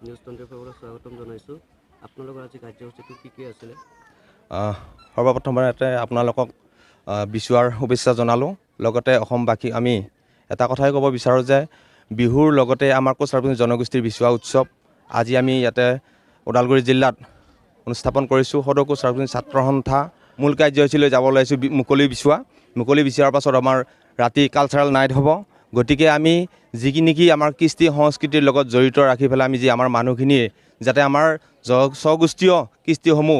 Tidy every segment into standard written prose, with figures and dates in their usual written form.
News 24 স্বাগতম জনাইছোঁ। আপোনালোকৰ আজি কাৰ্যসূচীটো কি আছিলে? সৰ্বপ্ৰথমতে আপোনালোকক বিচুৱাৰ শুভেচ্ছা জনালোঁ। লগতে অসমবাসী আমি এটা কথাই ক'ব বিচাৰোঁ যে বিহুৰ লগতে আমাৰ কোচ ৰাজবংশী জনগোষ্ঠীৰ বিচুৱা উৎসৱ আজি আমি ইয়াতে ওদালগুৰি জিলাত অনুস্থাপন কৰিছোঁ। সদৌ কোচ ৰাজবংশী ছাত্ৰ সন্থা মূল কাৰ্যসূচীলৈ যাব ওলাইছোঁ মুকলি বিচুৱা। মুকলি বিচুৱাৰ পাছত আমাৰ ৰাতি কালচাৰেল নাইট হ'ব। গতিকে আমি যিখিনি আমাৰ কৃষ্টি সংস্কৃতিৰ লগত জড়িত ৰাখি পেলাই আমি যি আমাৰ মানুহখিনিয়ে যাতে আমাৰ স্বগোষ্ঠীয় কৃষ্টিসমূহ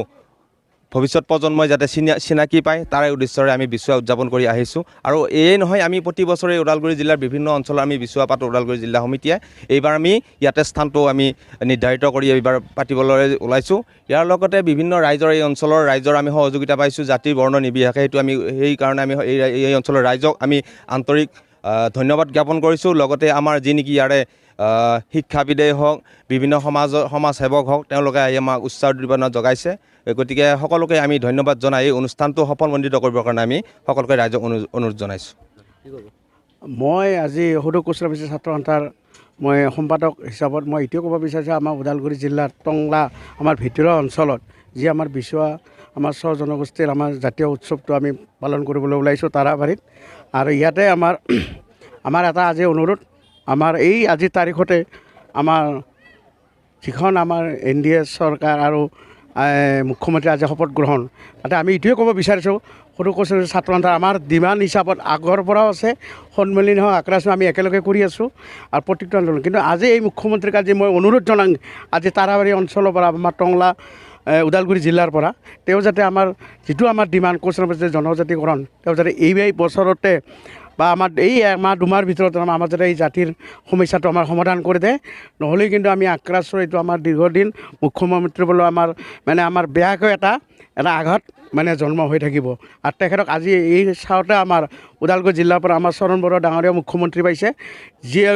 ভৱিষ্যত প্ৰজন্মই যাতে চিনাকি পায় তাৰে উদ্দেশ্যৰে আমি বিচুৱা উদযাপন কৰি আহিছোঁ। আৰু এয়ে নহয়, আমি প্ৰতি বছৰে ওদালগুৰি জিলাৰ বিভিন্ন অঞ্চলত আমি বিচুৱা পাতোঁ। ওদালগুৰি জিলা সমিতিয়ে এইবাৰ আমি ইয়াতে স্থানটো আমি নিৰ্ধাৰিত কৰি এইবাৰ পাতিবলৈ ওলাইছোঁ। ইয়াৰ লগতে বিভিন্ন ৰাইজৰ এই অঞ্চলৰ ৰাইজৰ আমি সহযোগিতা পাইছোঁ, জাতি বৰ্ণ নিৰ্বিশেষে। সেইটো আমি সেইকাৰণে আমি এই অঞ্চলৰ ৰাইজক আমি আন্তৰিক ধন্যবাদ জ্ঞাপন কৰিছোঁ। লগতে আমাৰ যি নেকি ইয়াৰে শিক্ষাবিদেই হওক, বিভিন্ন সমাজ সেৱক হওক, তেওঁলোকে আহি আমাক উৎসাহ জগাইছে। গতিকে সকলোকে আমি ধন্যবাদ জনাই এই অনুষ্ঠানটো সফলমণ্ডিত কৰিবৰ কাৰণে আমি সকলোকে ৰাইজক অনুৰোধ জনাইছোঁ। মই আজি সদৌ কোচ ৰাজবংশী ছাত্ৰ সন্থাৰ মই সম্পাদক হিচাপত মই এইটোৱে ক'ব বিচাৰিছোঁ, আমাৰ ওদালগুৰি জিলাৰ টংলা আমাৰ ভিতৰুৱা অঞ্চলত যি আমাৰ বিচুৱা আমাৰ স্ব জনগোষ্ঠীৰ আমাৰ জাতীয় উৎসৱটো আমি পালন কৰিবলৈ ওলাইছোঁ তাৰাবাৰীত। আৰু ইয়াতে আমাৰ এটা আজি অনুৰোধ, আমাৰ এই আজিৰ তাৰিখতে আমাৰ যিখন আমাৰ NDA চৰকাৰ আৰু মুখ্যমন্ত্ৰী আজি শপত গ্ৰহণ, তাতে আমি এইটোৱে ক'ব বিচাৰিছোঁ, সদৌ কোচ ৰাজবংশী ছাত্ৰ সন্থা আমাৰ ডিমাণ্ড হিচাপত আগৰ পৰাও আছে, সন্মিলনী হওক আক্ৰাছ আমি একেলগে কৰি আছোঁ আৰু প্ৰত্যেকটো আন্দোলন। কিন্তু আজি এই মুখ্যমন্ত্ৰীক আজি মই অনুৰোধ জনাং, আজি তাৰাবাৰী অঞ্চলৰ পৰা আমাৰ টংলা ওদালগুৰি জিলাৰ পৰা তেওঁ যাতে আমাৰ যিটো আমাৰ ডিমাণ্ড কোচ ৰাজবংশী জনজাতিকৰণ, তেওঁ যাতে এই বছৰতে বা আমাৰ এই এমাহ দুমাহৰ ভিতৰত আমাৰ যাতে এই জাতিৰ সমস্যাটো আমাৰ সমাধান কৰি দিয়ে। নহ'লে কিন্তু আমি আক্ৰাছৰ এইটো আমাৰ দীৰ্ঘদিন মুখ্যমন্ত্ৰীবলৈ আমাৰ বেয়াকৈ এটা আঘাত জন্ম হৈ থাকিব। আৰু তেখেতক আজি এই চাওঁতে আমাৰ ওদালগুৰি জিলাৰ পৰা আমাৰ চৰণ বৰুৱা ডাঙৰীয়া মুখ্যমন্ত্ৰী পাইছে, যিয়ে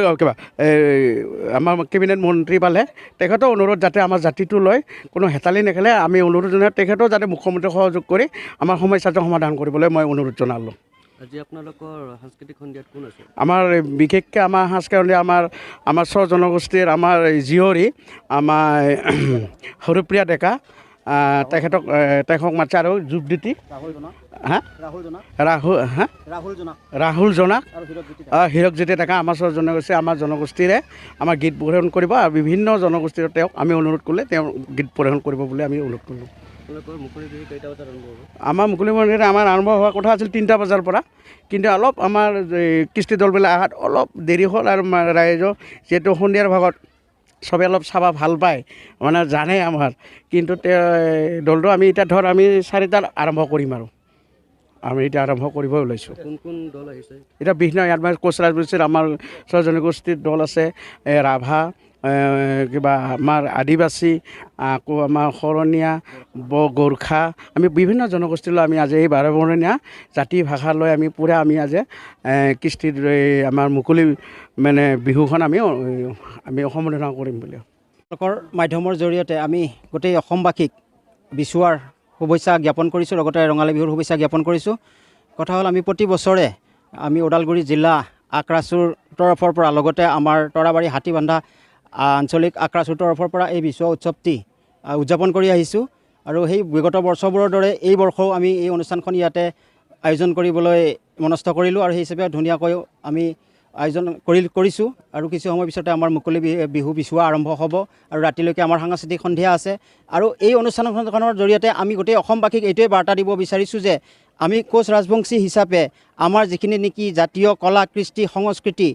আমাৰ কেবিনেট মন্ত্ৰী পালে। তেখেতৰ অনুৰোধ যাতে আমাৰ জাতিটো লৈ কোনো হেতালি নেখেলে, আমি অনুৰোধ জনাই তেখেতেও যাতে মুখ্যমন্ত্ৰীক সহযোগ কৰি আমাৰ সমস্যাটো সমাধান কৰিবলৈ মই অনুৰোধ জনালোঁ। আজি আপোনালোকৰ সাংস্কৃতিক সন্ধিয়াত কোন আছে? আমাৰ বিশেষকৈ আমাৰ সাংস্কৃতিক সন্ধিয়া আমাৰ স্ব জনগোষ্ঠীৰ আমাৰ জীয়ৰী আমাৰ হৰপ্ৰিয়া ডেকা, তেখেতক মাতিছে আৰু যোগদীতি ৰাহুল জনাক হীৰকজ্যোতি ডেকা আমাৰ স্ব জনগোষ্ঠী আমাৰ জনগোষ্ঠীৰে আমাৰ গীত পৰিৱেশন কৰিব। আৰু বিভিন্ন জনগোষ্ঠীৰে তেওঁক আমি অনুৰোধ কৰিলে তেওঁ গীত পৰিৱেশন কৰিব বুলি আমি অনুৰোধ কৰিলোঁ। মুকলি বিহু কেইটা বজাত আৰম্ভ হ'ব? আমাৰ মুকলি বিহু আমাৰ আৰম্ভ হোৱাৰ কথা আছিল 3টা বজাৰ পৰা, কিন্তু অলপ আমাৰ কৃষ্টি দলবিলাক অহাত অলপ দেৰি হ'ল। আৰু ৰাইজৰ যিহেতু সন্ধিয়াৰ ভাগত চবে অলপ চাব ভাল পায়, জানে আমাৰ, কিন্তু দলটো আমি এতিয়া আমি 4টাত আৰম্ভ কৰিম আৰু আমি এতিয়া আৰম্ভ কৰিব ওলাইছোঁ। কোন কোন দল আহিছে? এতিয়া বিভিন্ন ইয়াত কোচ ৰাজবংশীৰ আমাৰ স্ব জনগোষ্ঠীৰ দল আছে, ৰাভা, আমাৰ আদিবাসী, আকৌ আমাৰ শৰণীয়া, গোৰ্খা, আমি বিভিন্ন জনগোষ্ঠী লৈ আমি আজি এই 12 বৰণীয়া জাতি ভাষা লৈ আমি আজি কৃষ্টিৰ আমাৰ মুকলি বিহুখন আমি সম্বোধনা কৰিম বুলি মাধ্যমৰ জৰিয়তে আমি গোটেই অসমবাসীক বিচুৱাৰ শুভেচ্ছা জ্ঞাপন কৰিছোঁ, লগতে ৰঙালী বিহুৰ শুভেচ্ছা জ্ঞাপন কৰিছোঁ। কথা হ'ল, আমি প্ৰতি বছৰে আমি ওদালগুৰি জিলা আক্ৰাছুৰ তৰফৰ পৰা, লগতে আমাৰ তৰাবাৰী হাতীবান্ধা আঞ্চলিক আক্ৰাছুৰ তৰফৰ পৰা এই বিচুৱা উৎসৱটি উদযাপন কৰি আহিছোঁ। আৰু সেই বিগত বৰ্ষবোৰৰ দৰে এই বৰ্ষও আমি এই অনুষ্ঠানখন ইয়াতে আয়োজন কৰিবলৈ মনস্থ কৰিলোঁ, আৰু সেই হিচাপে ধুনীয়াকৈ আমি আয়োজন কৰিছোঁ। আৰু কিছু সময় পিছতে আমাৰ মুকলি বিহু বিচুৱা আৰম্ভ হ'ব, আৰু ৰাতিলৈকে আমাৰ সাংস্কৃতিক সন্ধিয়া আছে। আৰু এই অনুষ্ঠানখনৰ জৰিয়তে আমি গোটেই অসমবাসীক এইটোৱে বাৰ্তা দিব বিচাৰিছোঁ যে আমি কোচ ৰাজবংশী হিচাপে আমাৰ যিখিনি নেকি জাতীয় কলা কৃষ্টি সংস্কৃতি,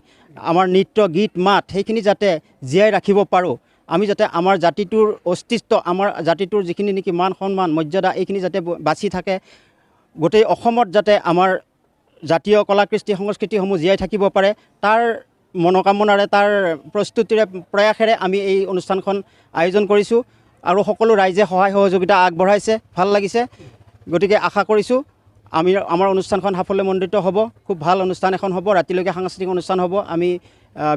আমাৰ নৃত্য গীত মাত, সেইখিনি যাতে জীয়াই ৰাখিব পাৰোঁ। আমি যাতে আমাৰ জাতিটোৰ অস্তিত্ব, আমাৰ জাতিটোৰ যিখিনি নেকি মান সন্মান মৰ্যাদা, এইখিনি যাতে বাচি থাকে। গোটেই অসমত যাতে আমাৰ জাতীয় কলা কৃষ্টি সংস্কৃতিসমূহ জীয়াই থাকিব পাৰে, তাৰ মনোকামনাৰে, তাৰ প্ৰস্তুতিৰে, প্ৰয়াসেৰে আমি এই অনুষ্ঠানখন আয়োজন কৰিছোঁ। আৰু সকলো ৰাইজে সহায় সহযোগিতা আগবঢ়াইছে, ভাল লাগিছে। গতিকে আশা কৰিছোঁ আমাৰ অনুষ্ঠানখন সাফল্যমণ্ডিত হ'ব, খুব ভাল অনুষ্ঠান এখন হ'ব। ৰাতিলৈকে সাংস্কৃতিক অনুষ্ঠান হ'ব। আমি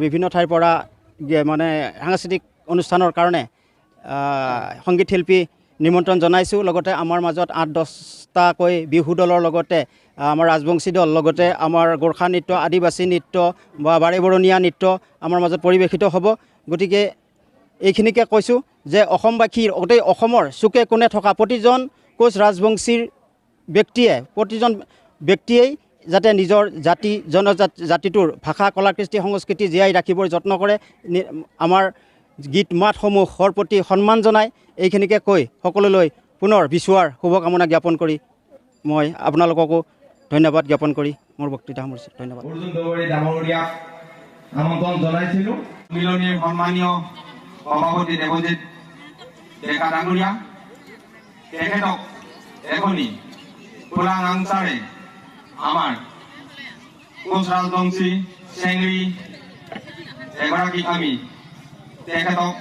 বিভিন্ন ঠাইৰ পৰা সাংস্কৃতিক অনুষ্ঠানৰ কাৰণে সংগীত শিল্পী নিমন্ত্ৰণ জনাইছোঁ। লগতে আমাৰ মাজত 8-10টাকৈ বিহু দলৰ লগতে আমাৰ ৰাজবংশী দল, লগতে আমাৰ গোৰ্খা নৃত্য, আদিবাসী নৃত্য বা বাৰে বৰণীয়া নৃত্য আমাৰ মাজত পৰিৱেশিত হ'ব। গতিকে এইখিনিকে কৈছোঁ যে অসমবাসীৰ গোটেই অসমৰ চুকে কোণে থকা প্ৰতিজন কোচ ৰাজবংশীৰ প্ৰতিজন ব্যক্তিয়েই যাতে নিজৰ জাতিটোৰ ভাষা কলা কৃষ্টি সংস্কৃতি জীয়াই ৰাখিবৰ যত্ন কৰে, আমাৰ গীত মাতসমূহৰ প্ৰতি সন্মান জনাই এইখিনিকে কৈ সকলোলৈ পুনৰ বিচুৱাৰ শুভকামনা জ্ঞাপন কৰি মই আপোনালোককো ধন্যবাদ জ্ঞাপন কৰি মোৰ বক্তৃতা সামৰিছোঁ। ধন্যবাদ। অৰ্জুন দগৰী ডাঙৰীয়াক আমন্ত্ৰণ জনাইছিলোঁ। সন্মিলনীৰ সন্মানীয় সভাপতি দেৱজিৎ ডেকা ডাঙৰীয়া, তেখেতক এখনি ফুলাং আংচাৰে আমাৰ কোচ ৰাজবংশী চেংৰি এগৰাকীক আমি তেখেতক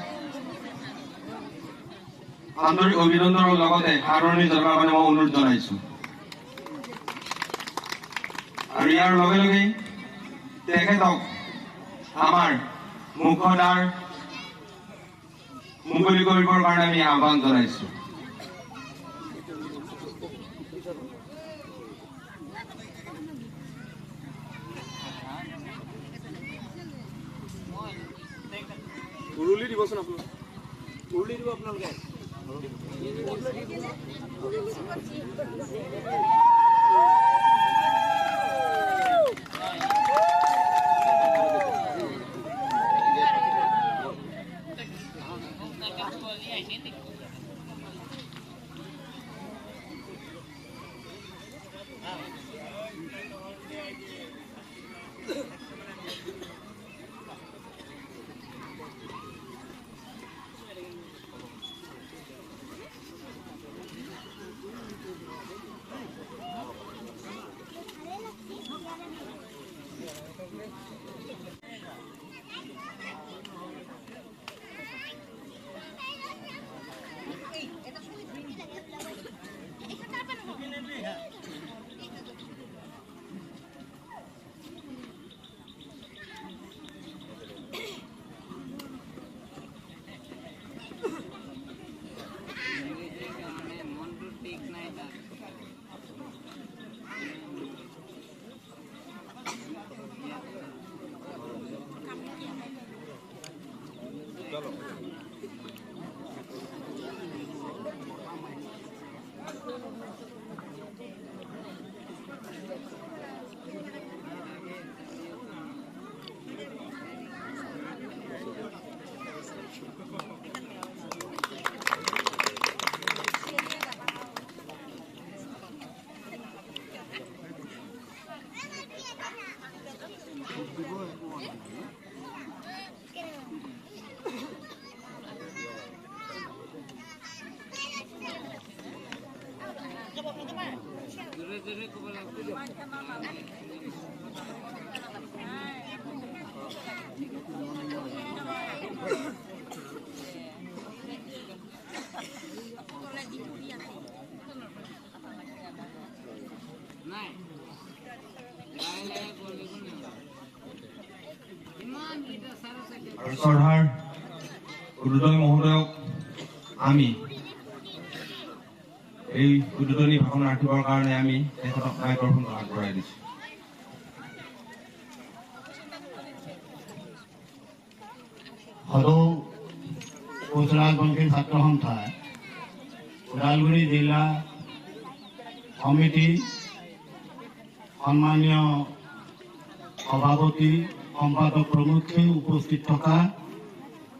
আন্তৰিক অভিনন্দনৰ লগতে আদৰণি জনাবৰ কাৰণে মই অনুৰোধ জনাইছোঁ। আৰু ইয়াৰ লগে লগে তেখেতক আমাৰ মুখ্যদ্বাৰ মুকলি কৰিবৰ কাৰণে আমি আহ্বান জনাইছোঁ। উৰুলি দিবচোন আপোনালোকে, উৰুলি দিব আপোনালোকে। আৰু চৰহাৰ উদ্বোধনী মহোদয়ক আমি এই উদ্বোধনী ভাষণ ৰাখিবৰ কাৰণে আমি তেখেতক মাইক্ৰফোন আগবঢ়াই দিছোঁ। সদৌ কোচ ৰাজবংশী ছাত্ৰ সন্থা ওদালগুৰি জিলা সমিতি সন্মানীয় সভাপতি সম্পাদক প্ৰমুখ্যে উপস্থিত থকা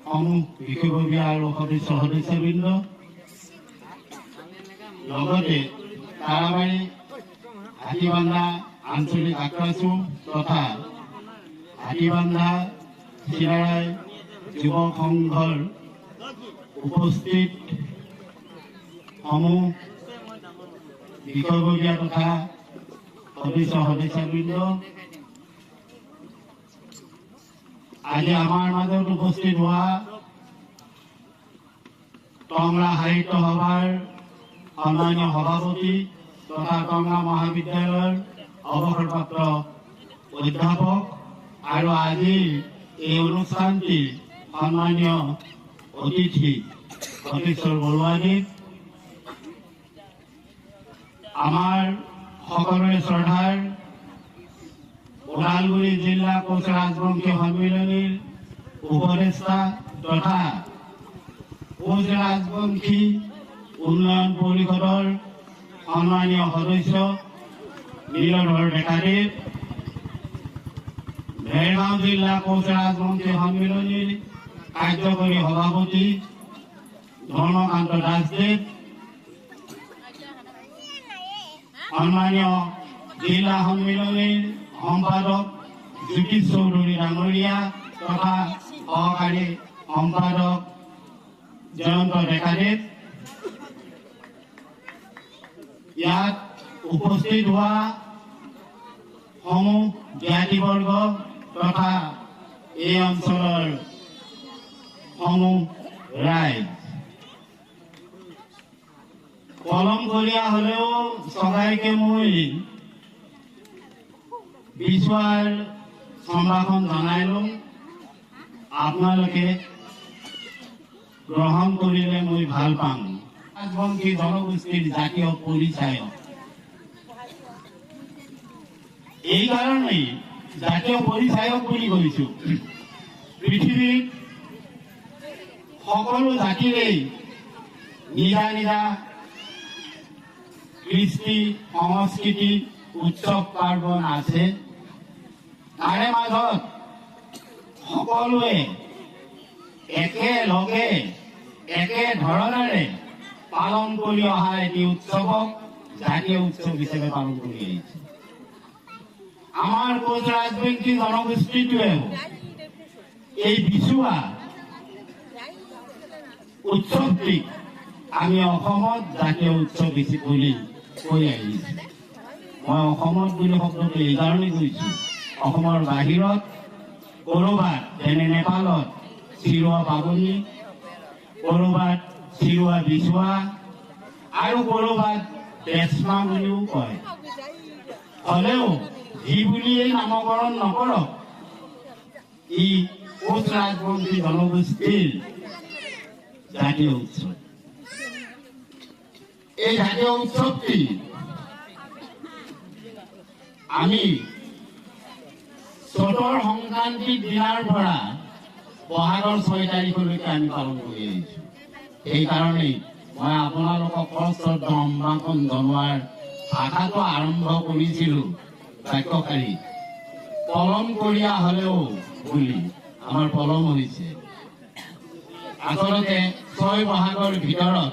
সমূহ বিষয়ববীয়া আৰু সদস্যবৃন্দ, লগতে তাৰাবাৰী হাতীবান্ধা আঞ্চলিক আক্ৰাছু তথা হাতীবান্ধা চিৰাৰাই যুৱ সংঘৰ উপস্থিত সমূহ বিষয়ববীয়া তথা সদস্যবৃন্দ, আজি আমাৰ মাজত উপস্থিত হোৱা টংলা সাহিত্য সভাৰ সন্মানীয় সভাপতি তথা টংলা মহাবিদ্যালয়ৰ অৱসৰপ্ৰাপ্ত অধ্যাপক আৰু আজি এই অনুষ্ঠানটি সন্মানীয় অতিথি সতীশ্বৰ বৰুৱানীক, আমাৰ সকলোৰে শ্ৰদ্ধাৰ ওদালগুৰি জিলা কোচ ৰাজবংশী সন্মিলনীৰ উপদেষ্টা তথা কোচ ৰাজবংশী উন্নয়ন পৰিষদৰ সন্মানীয় সদস্য নীলধৰ ডেকাদেৱ, ভেৰগাঁও জিলা কোচ ৰাজবংশী সন্মিলনীৰ কাৰ্যকৰী সভাপতি ধৰ্মকান্ত দাসদেৱ, সন্মানীয় জিলা সন্মিলনীৰ সম্পাদক জ্যোতিষ চৌধুৰী ডাঙৰীয়া তথা সহকাৰী সম্পাদক জয়ন্ত ডেকাদেৱ, ইয়াত উপস্থিত হোৱা সমূহ জ্ঞাতিবৰ্গ তথা এই অঞ্চলৰ সমূহ ৰাইজ, কলমকৰীয়া হলেও সবাইকে মই বিচুৱাৰ সম্ভাষণ জনাই লওঁ। আপোনালোকে গ্ৰহণ কৰিলে মই ভাল পাম। ৰাজবংশী জনগোষ্ঠীৰ জাতীয় পৰিচয়, এই কাৰণেই জাতীয় পৰিচয়ক বুলি কৈছো। পৃথিৱীত সকলো জাতিৰেই নিজা নিজা কৃষ্টি সংস্কৃতি উৎসৱ পাৰ্বণ আছে। তাৰে মাজত সকলোৱে একেলগে একে ধৰণেৰে পালন কৰি অহা এটি উৎসৱক জাতীয় উৎসৱ হিচাপে পালন কৰি আহিছে। আমাৰ কোচ ৰাজবংশী জনগোষ্ঠীটোৱে এই বিচুৱা উৎসৱটিক আমি অসমত জাতীয় উৎসৱ বুলি কৈ আহিছো। মই অসমত বুলি শব্দটো এইকাৰণেই কৈছো, অসমৰ বাহিৰত ক'ৰবাত যেনে নেপালত চিৰুৱা পাবনি, ক'ৰবাত চিৰুৱা বিচুৱা আৰু ক'ৰবাত বেচমা বুলিও কয়। হ'লেও যি বুলিয়েই নামকৰণ নকৰক, ই কোচ ৰাজবংশী জনগোষ্ঠীৰ জাতীয় উৎসৱ। এই জাতীয় উৎসৱটি আমি চ'তৰ সংক্ৰান্তিৰ দিনাৰ পৰা বহাগৰ 6 তাৰিখলৈকে আমি পালন কৰি আহিছো। সেইকাৰণেই মই আপোনালোকক সশ্ৰদ্ধ সম্ভাষণ জনোৱাৰ ভাষাটো আৰম্ভ কৰিছিলো বাক্যশাৰী, কলমকৰীয়া হলেও বুলি। আমাৰ পলম হৈছে। আচলতে 6 বহাগৰ ভিতৰত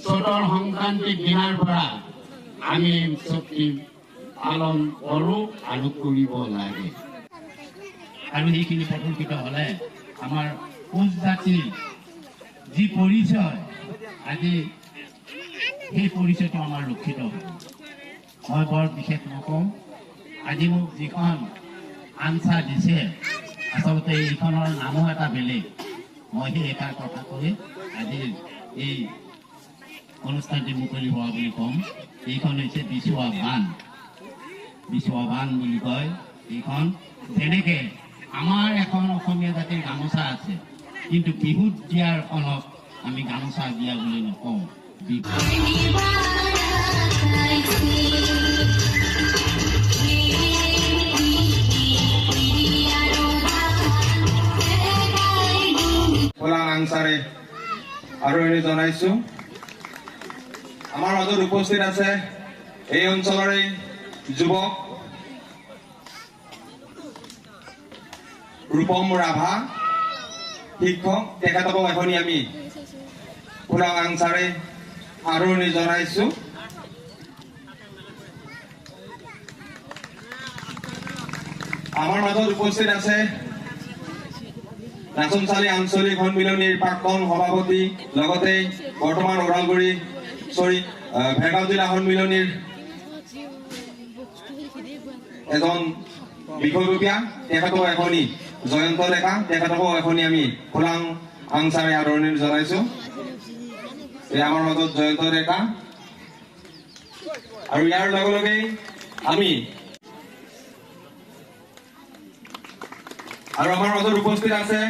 চ'তৰ সংক্ৰান্তিৰ দিনাৰ পৰা আমি উৎসৱটি পালন কৰোঁ আৰু কৰিব লাগে। আৰু সেইখিনি প্ৰদৰ্শিত হলে আমাৰ কোচ জাতিৰ যি পৰিচয়, আজি সেই পৰিচয়টো আমাৰ ৰক্ষিত হ'ব। মই বৰ বিশেষ নকওঁ। আজি মোক যিখন আঞ্চা দিছে, আচলতে এইখনৰ নামো এটা বেলেগ। মই সেই এটাৰ কথা কৈ আজি এই অনুষ্ঠানটি মুকলি হোৱা বুলি ক'ম। এইখন হৈছে বিচুৱা বান। বিচুৱা বান বুলি কয় এইখন। যেনেকে আমাৰ এখন অসমীয়া জাতিৰ গামোচা আছে, কিন্তু বিহুত দিয়াৰখনক আমি গামোচা দিয়া বুলি নকওঁ। আনচাৰে আদৰণি জনাইছো। আমাৰ মাজত উপস্থিত আছে এই অঞ্চলৰে যুৱক ৰূপম ৰাভা, শিক্ষক। তেখেতকো এখনি আমি ফুলাং আনচাৰে আদৰণি জনাইছো। আমাৰ মাজত উপস্থিত আছে নাচনচালি আঞ্চলিক সন্মিলনীৰ প্ৰাক্তন সভাপতি, লগতে বৰ্তমান ভেৰগাঁও জিলা সন্মিলনীৰ এজন বিষয়ববীয়া, তেখেতকো এখনি জয়ন্ত ডেকা, তেখেতকো এখনি আমি ফুলাং আনচাৰে আদৰণি জনাইছো। এই আমাৰ মাজত জয়ন্ত ডেকা। আৰু ইয়াৰ লগে লগে আমি আৰু আমাৰ মাজত উপস্থিত আছে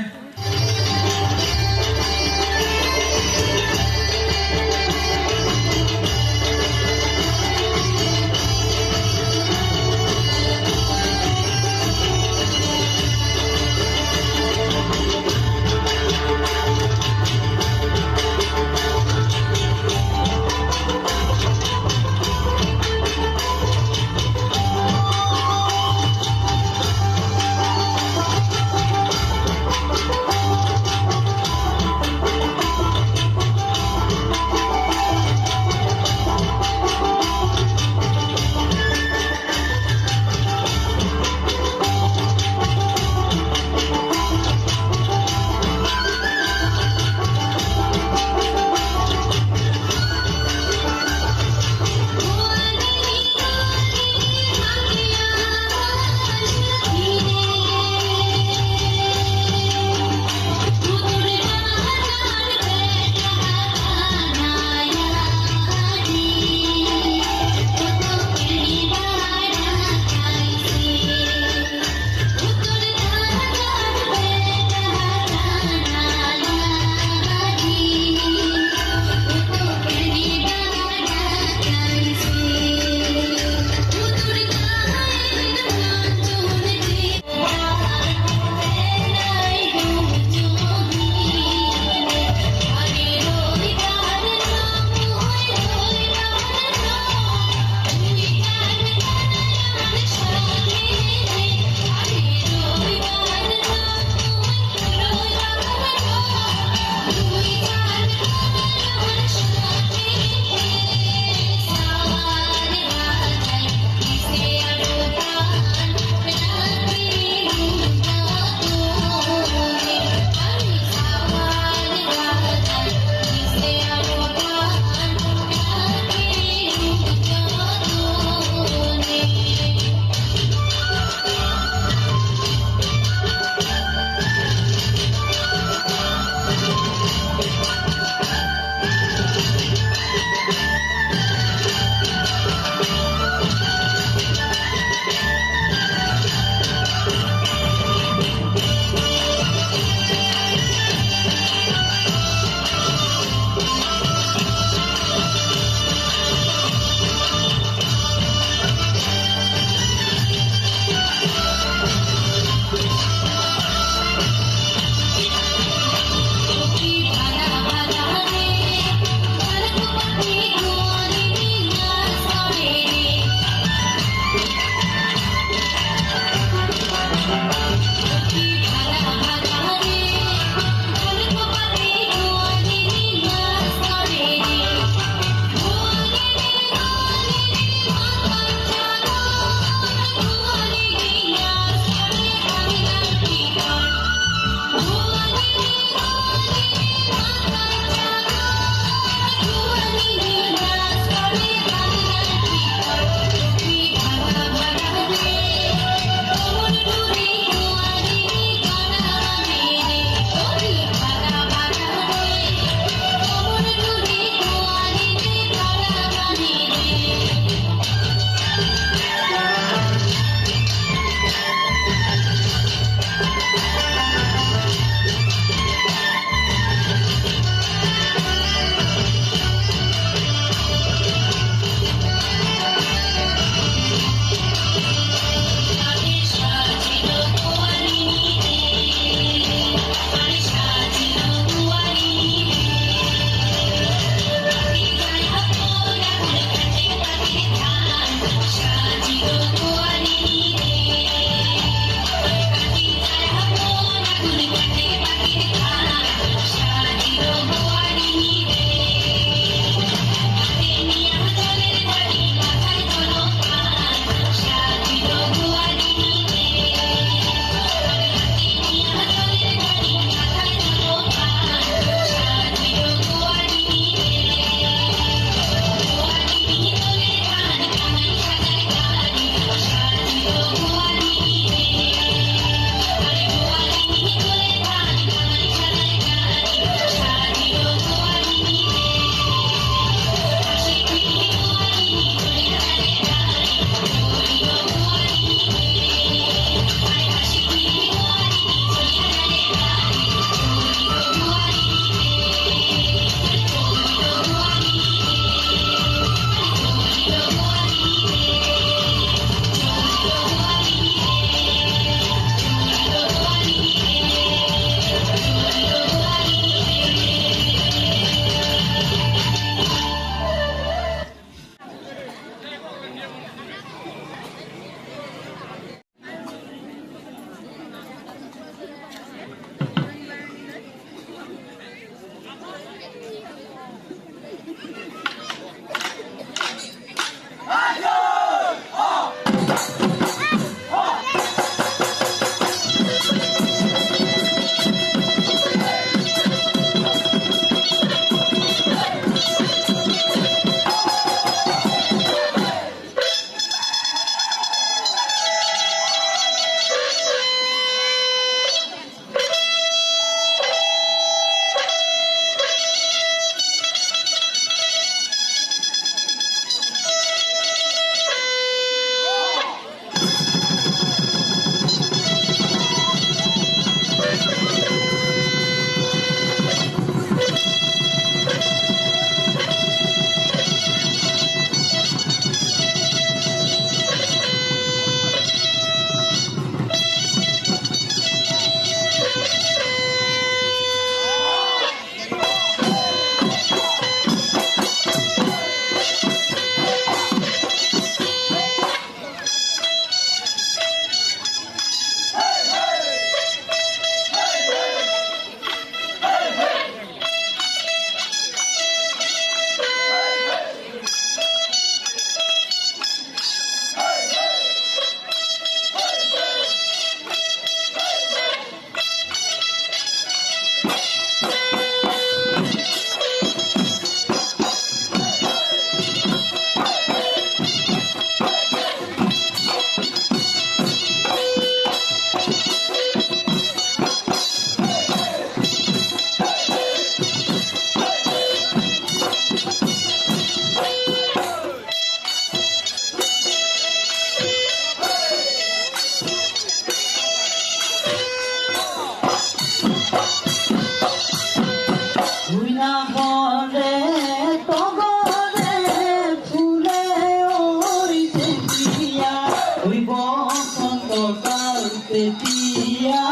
ওই বসন্তকাল তেতিয়া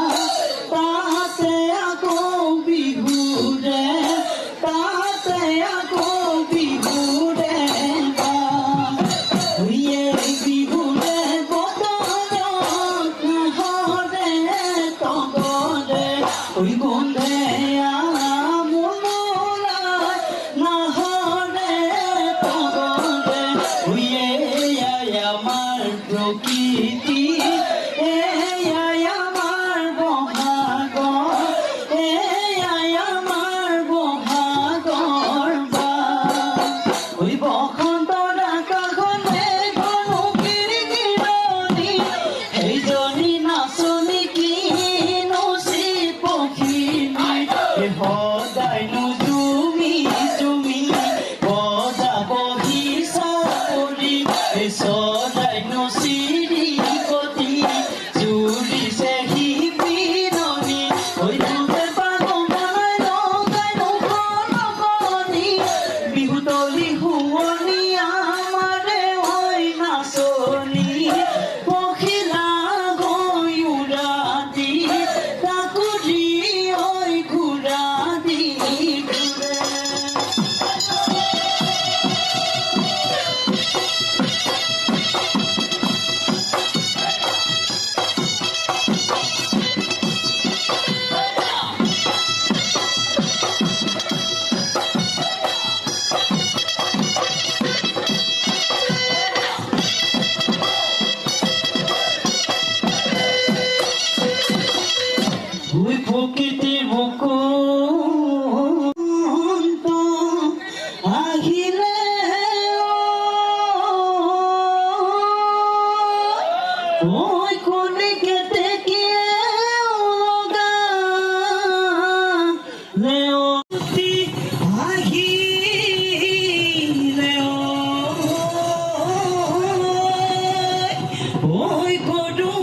তাতে আকৌ বিহুৰে তাতে আকৌ বিহুৰে বিহুৰে বতৰত নাহৰে তগৰে ওই গন্ধে প্ৰকৃতি এয়াই আমাৰ বহাগৰ এয়াই আমাৰ বহাগৰ বা ওই বসন্তৰ আকাশনে ঘনকিৰি কিৰণি সেইজনী নাচনি কিনো পক্ষী সদায়নো জুমি জুমি বজাব হিচাপৰি সদায়নো চিৰি কটি জুৰিছে শিপিননি ঐ দুবে পাগমাই লগাইনো কণকণি বিহুতলি শুৱনি আমাৰে ঐ নাচনি পখিলা গৈ উৰাতি কাকুৰি ঐ ঘূৰা দি ওই প্রকৃতির বসন্ত আহিলে ওই কলিকে দেখিয়ে আহিলে ওই গরু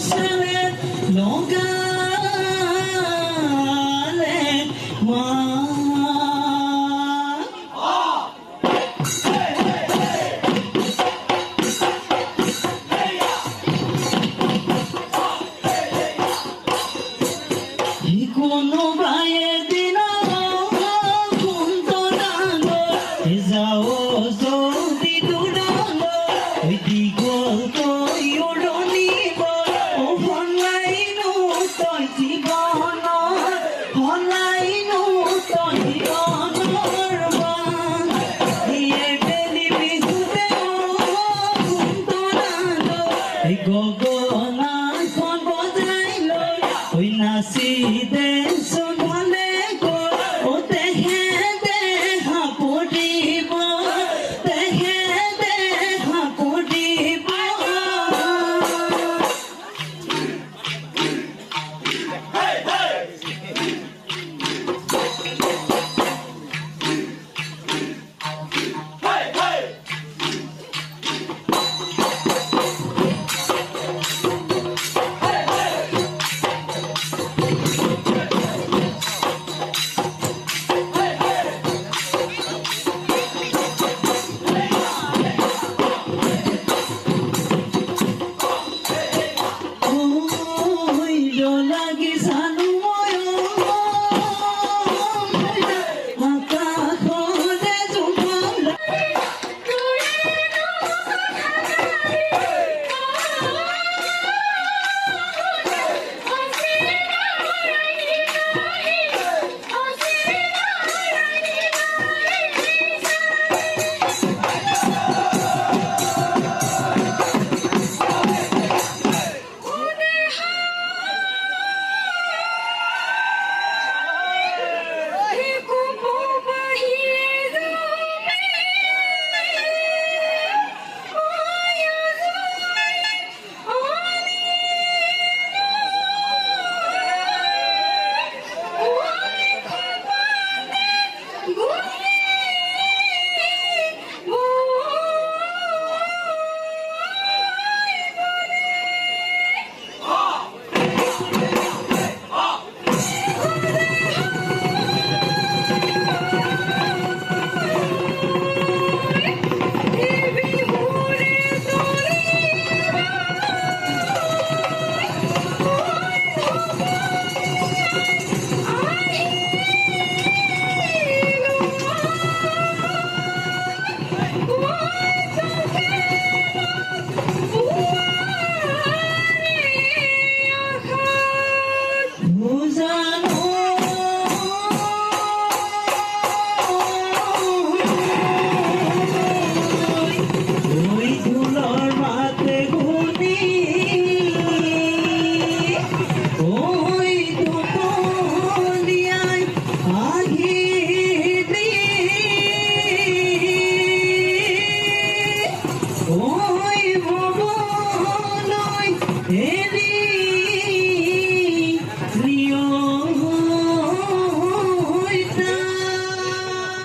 ছেলে লগা কোনো ভাইয়ে দিন যাও যদি দূরাল দীঘল তৈ উৰণিব হলাইনো তই জীৱন হলাইনো তই জীৱনৰ বান বেলি বিহুতে সুন্দৰাল গগনাখন বজাই লৈ ওই নাচি দে চলে গ'ল ও তেহে দেহা পৰিব তেহে দেহা পৰিব এই